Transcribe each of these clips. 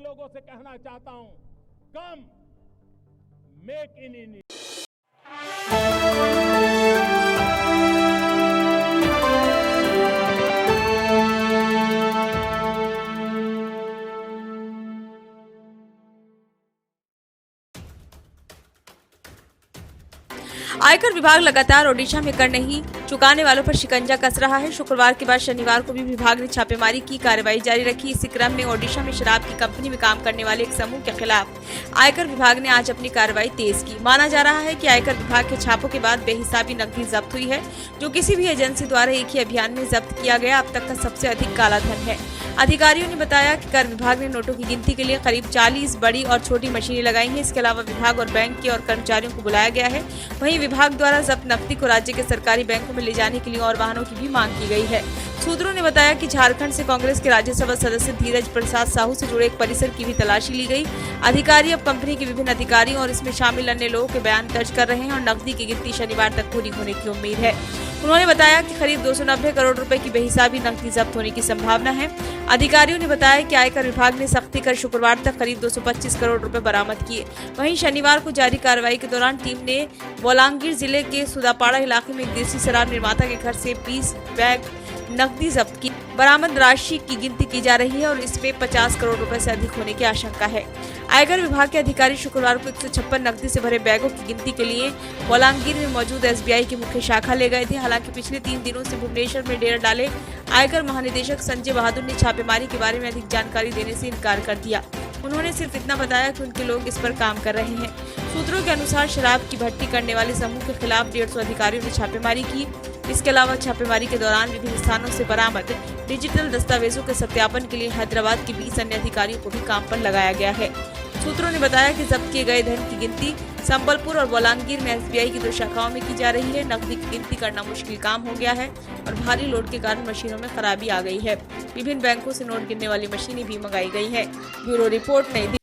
मैं लोगों से कहना चाहता हूं, कम मेक इन इंडिया। आयकर विभाग लगातार ओडिशा में कर नहीं चुकाने वालों पर शिकंजा कस रहा है। शुक्रवार के बाद शनिवार को भी विभाग ने छापेमारी की कार्रवाई जारी रखी। इसी क्रम में ओडिशा में शराब की कंपनी में काम करने वाले एक समूह के खिलाफ आयकर विभाग ने आज अपनी कार्रवाई तेज की। माना जा रहा है कि आयकर विभाग के छापों के बाद बेहिसाबी नकदी जब्त हुई है, जो किसी भी एजेंसी द्वारा एक ही अभियान में जब्त किया गया अब तक का सबसे अधिक काला धन है। अधिकारियों ने बताया कि कर विभाग ने नोटों की गिनती के लिए करीब 40 बड़ी और छोटी मशीनें लगाई हैं। इसके अलावा विभाग और बैंक के और कर्मचारियों को बुलाया गया है। वहीं विभाग द्वारा जब्त नकदी को राज्य के सरकारी बैंकों में ले जाने के लिए और वाहनों की भी मांग की गई है। सूत्रों ने बताया कि झारखंड से कांग्रेस के राज्यसभा सदस्य धीरज प्रसाद साहू से जुड़े एक परिसर की भी तलाशी ली गई। अधिकारी अब कंपनी के विभिन्न अधिकारियों और इसमें शामिल अन्य लोगों के बयान दर्ज कर रहे हैं और नकदी की गिनती शनिवार तक पूरी होने की उम्मीद है। उन्होंने बताया कि करीब 290 करोड़ रुपए की बेहिसाबी नकदी जब्त होने की संभावना है। अधिकारियों ने बताया कि आयकर विभाग ने सख्ती कर शुक्रवार तक करीब 225 करोड़ रुपए बरामद किए। वहीं शनिवार को जारी कार्रवाई के दौरान टीम ने बोलांगीर जिले के सुदापाड़ा इलाके में एक देसी शराब निर्माता के घर से 20 बैग नकदी जब्त की। बरामद राशि की गिनती की जा रही है और इसमें 50 करोड़ रुपए से अधिक होने की आशंका है। आयकर विभाग के अधिकारी शुक्रवार को 156 नकदी से भरे बैगों की गिनती के लिए बोलांगीर में मौजूद SBI की मुख्य शाखा ले गए थे। हालांकि पिछले 3 दिनों से भुवनेश्वर में डेरा डाले आयकर महानिदेशक संजय बहादुर ने छापेमारी के बारे में अधिक जानकारी देने से इनकार कर दिया। उन्होंने सिर्फ इतना बताया कि उनके लोग इस पर काम कर रहे हैं। सूत्रों के अनुसार शराब की भट्टी करने वाले समूह के खिलाफ 150 अधिकारियों ने छापेमारी की। इसके अलावा छापेमारी के दौरान विभिन्न स्थानों से बरामद डिजिटल दस्तावेजों के सत्यापन के लिए हैदराबाद के 20 अन्य अधिकारियों को भी काम पर लगाया गया है। सूत्रों ने बताया कि जब्त किए गए धन की गिनती संबलपुर और बोलांगीर में SBI की 2 शाखाओं में की जा रही है। नकदी की गिनती करना मुश्किल काम हो गया है और भारी लोड के कारण मशीनों में खराबी आ गई है। विभिन्न बैंकों से नोट गिनने वाली मशीनें भी मंगाई गई है। ब्यूरो रिपोर्ट नई दिल्ली।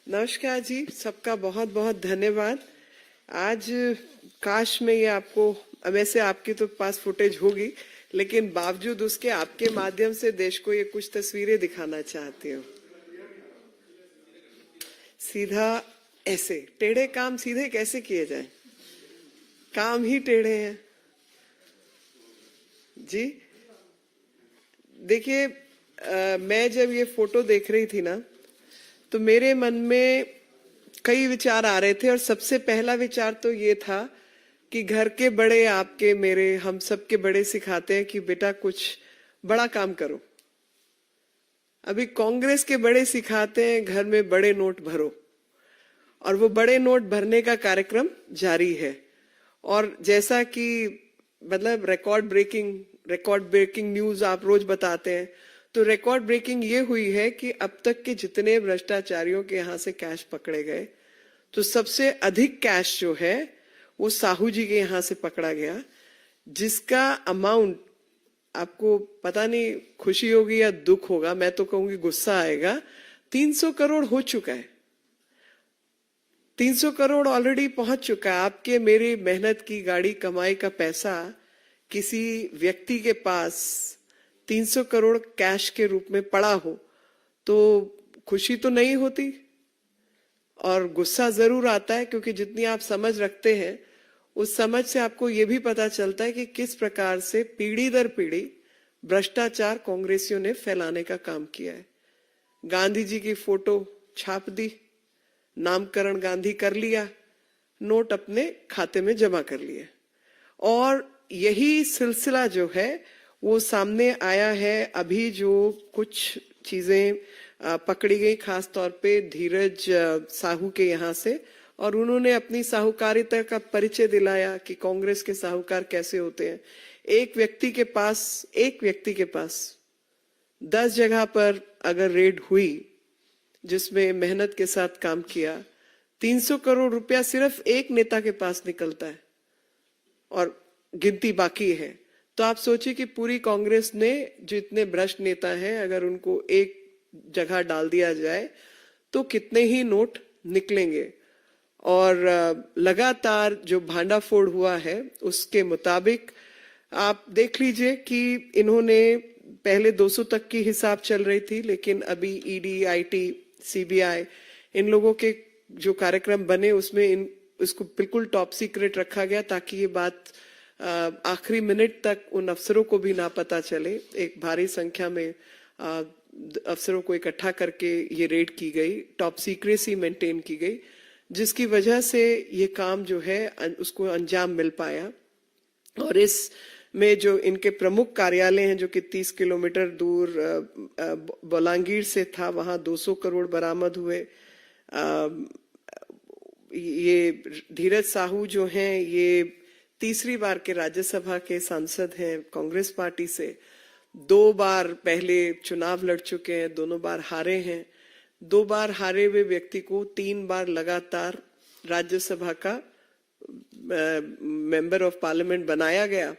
नमस्कार जी, सबका बहुत बहुत धन्यवाद। आज काश में ये आपको, वैसे आपके तो पास फुटेज होगी, लेकिन बावजूद उसके आपके माध्यम से देश को ये कुछ तस्वीरें दिखाना चाहती हूँ। सीधा ऐसे टेढ़े काम सीधे कैसे किए जाए, काम ही टेढ़े हैं जी। देखिए, मैं जब ये फोटो देख रही थी ना, तो मेरे मन में कई विचार आ रहे थे और सबसे पहला विचार तो ये था कि घर के बड़े, आपके मेरे, हम सबके बड़े सिखाते हैं कि बेटा कुछ बड़ा काम करो। अभी कांग्रेस के बड़े सिखाते हैं घर में बड़े नोट भरो, और वो बड़े नोट भरने का कार्यक्रम जारी है। और जैसा कि मतलब रिकॉर्ड ब्रेकिंग न्यूज आप रोज बताते हैं, तो रिकॉर्ड ब्रेकिंग ये हुई है कि अब तक के जितने भ्रष्टाचारियों के यहाँ से कैश पकड़े गए, तो सबसे अधिक कैश जो है वो साहू जी के यहाँ से पकड़ा गया, जिसका अमाउंट आपको पता नहीं खुशी होगी या दुख होगा, मैं तो कहूंगी गुस्सा आएगा। 300 करोड़ हो चुका है, 300 करोड़ ऑलरेडी पहुंच चुका है। आपके मेरी मेहनत की गाड़ी कमाई का पैसा किसी व्यक्ति के पास 300 करोड़ कैश के रूप में पड़ा हो तो खुशी तो नहीं होती, और गुस्सा जरूर आता है, क्योंकि जितनी आप समझ रखते हैं उस समझ से आपको ये भी पता चलता है कि किस प्रकार से पीढ़ी दर पीढ़ी भ्रष्टाचार कांग्रेसियों ने फैलाने का काम किया है। गांधी जी की फोटो छाप दी, नामकरण गांधी कर लिया, नोट अपने खाते में जमा कर लिए, और यही सिलसिला जो है वो सामने आया है। अभी जो कुछ चीजें पकड़ी गई, खास तौर पे धीरज साहू के यहाँ से, और उन्होंने अपनी साहूकारिता का परिचय दिलाया कि कांग्रेस के साहूकार कैसे होते हैं। एक व्यक्ति के पास 10 जगह पर अगर रेड हुई जिसमें मेहनत के साथ काम किया, 300 करोड़ रुपया सिर्फ एक नेता के पास निकलता है और गिनती बाकी है। तो आप सोचिए कि पूरी कांग्रेस ने जितने भ्रष्ट नेता हैं, अगर उनको एक जगह डाल दिया जाए तो कितने ही नोट निकलेंगे। और लगातार जो भांडाफोड़ हुआ है उसके मुताबिक आप देख लीजिए कि इन्होंने पहले 200 तक की हिसाब चल रही थी, लेकिन अभी ईडी, आईटी, सीबीआई इन लोगों के जो कार्यक्रम बने उसमें इसको बिल्कुल टॉप सीक्रेट रखा गया ताकि ये बात आखिरी मिनट तक उन अफसरों को भी ना पता चले। एक भारी संख्या में अफसरों को इकट्ठा करके ये रेड की गई, टॉप सीक्रेसी मेंटेन की गई, जिसकी वजह से ये काम जो है उसको अंजाम मिल पाया। और इस में जो इनके प्रमुख कार्यालय हैं जो कि 30 किलोमीटर दूर बोलांगीर से था, वहां 200 करोड़ बरामद हुए। ये धीरज साहू जो हैं ये तीसरी बार के राज्यसभा के सांसद हैं कांग्रेस पार्टी से, 2 बार पहले चुनाव लड़ चुके हैं, दोनों बार हारे हैं। 2 बार हारे हुए व्यक्ति को 3 बार लगातार राज्यसभा का मेंबर ऑफ पार्लियामेंट बनाया गया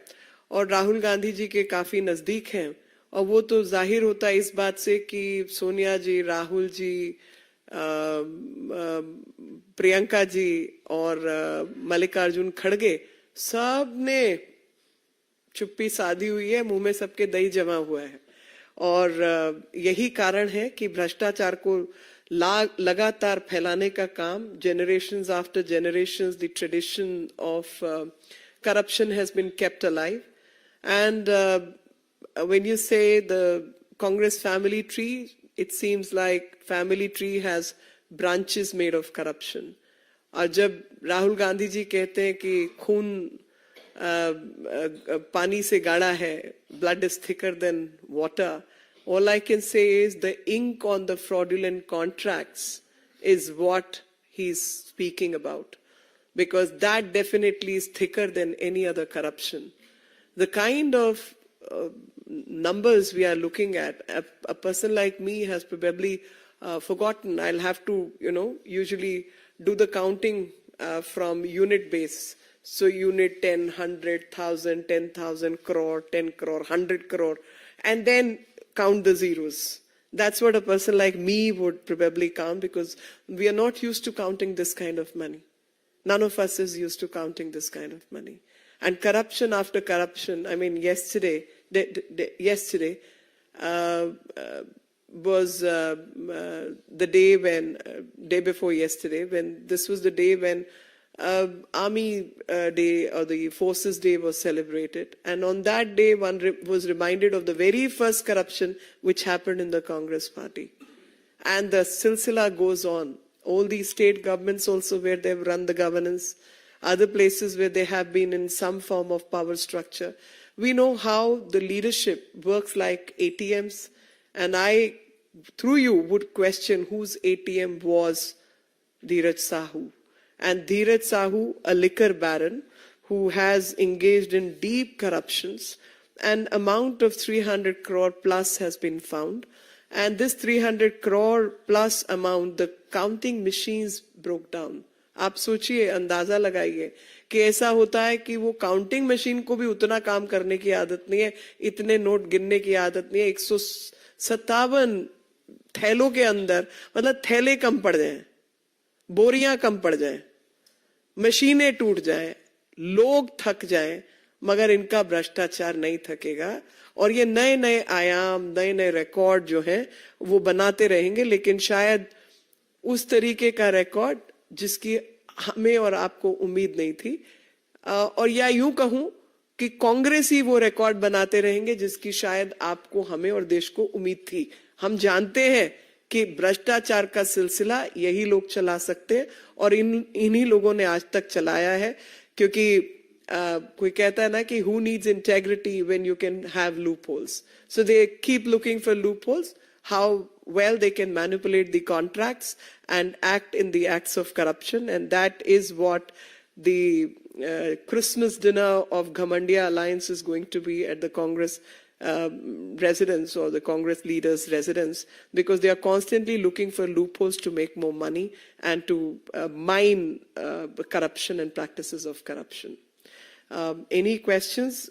और राहुल गांधी जी के काफी नजदीक हैं। और वो तो जाहिर होता है इस बात से कि सोनिया जी, राहुल जी, प्रियंका जी और मल्लिकार्जुन खड़गे सब ने चुप्पी साधी हुई है, मुंह में सबके दही जमा हुआ है। और यही कारण है कि भ्रष्टाचार को लगातार फैलाने का काम, generations after generations, the tradition of corruption has been kept alive. And when you say the Congress family tree, it seems like family tree has branches made of corruption. और जब राहुल गांधी जी कहते हैं कि खून पानी से गाढ़ा है, blood is thicker than water, all I can say is the ink on the fraudulent contracts is what he's speaking about, because that definitely is thicker than any other corruption. The kind of numbers we are looking at, a person like me has probably forgotten. I'll have to, usually do the counting from unit base. So unit 10, 100, 1,000, 10,000 crore, 10 crore, 100 crore, and then count the zeros. That's what a person like me would probably count, because we are not used to counting this kind of money. None of us is used to counting this kind of money. And corruption after corruption. I mean, yesterday was the day when, day before yesterday, when this was the day when Army Day or the Forces Day was celebrated. And on that day, one was reminded of the very first corruption which happened in the Congress party. And the silsila goes on. All these state governments also where they've run the governance, other places where they have been in some form of power structure. We know how the leadership works like ATMs. And I, through you, would question whose ATM was Dheeraj Sahu. And Dheeraj Sahu, a liquor baron who has engaged in deep corruptions, an amount of 300 crore plus has been found. And this 300 crore plus amount, the counting machines broke down. आप सोचिए, अंदाजा लगाइए कि ऐसा होता है कि वो काउंटिंग मशीन को भी उतना काम करने की आदत नहीं है, इतने नोट गिनने की आदत नहीं है। 157 थैलों के अंदर, मतलब थैले कम पड़ जाएं, बोरियां कम पड़ जाएं, मशीनें टूट जाएं, लोग थक जाएं, मगर इनका भ्रष्टाचार नहीं थकेगा। और ये नए नए आयाम, नए नए रिकॉर्ड जो हैं वो बनाते रहेंगे, लेकिन शायद उस तरीके का रिकॉर्ड जिसकी हमें और आपको उम्मीद नहीं थी। और या यूं कहूं कि कांग्रेस ही वो रिकॉर्ड बनाते रहेंगे जिसकी शायद आपको, हमें और देश को उम्मीद थी। हम जानते हैं कि भ्रष्टाचार का सिलसिला यही लोग चला सकते हैं और इन्हीं लोगों ने आज तक चलाया है। क्योंकि कोई कहता है ना कि who needs integrity when you can have loopholes. So they keep looking for loopholes, how well they can manipulate the contracts and act in the acts of corruption. And that is what the Christmas dinner of Ghamandia Alliance is going to be at the Congress residence or the Congress leaders' residence, because they are constantly looking for loopholes to make more money and to mine corruption and practices of corruption. Any questions?